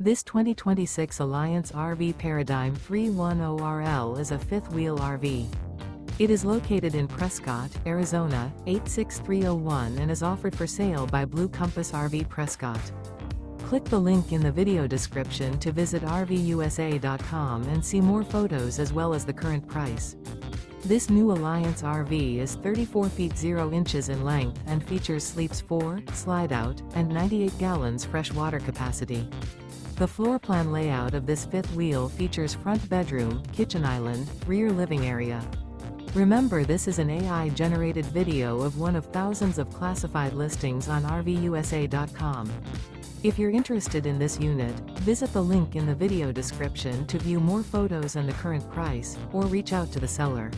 This 2026 Alliance RV Paradigm 310RL is a fifth-wheel RV. It is located in Prescott, Arizona, 86301 and is offered for sale by Blue Compass RV Prescott. Click the link in the video description to visit RVUSA.com and see more photos as well as the current price. This new Alliance RV is 34 feet 0 inches in length and features sleeps 4, slide-out, and 98 gallons fresh water capacity. The floor plan layout of this fifth wheel features front bedroom, kitchen island, rear living area. Remember, this is an AI-generated video of one of thousands of classified listings on RVUSA.com. If you're interested in this unit, visit the link in the video description to view more photos and the current price, or reach out to the seller.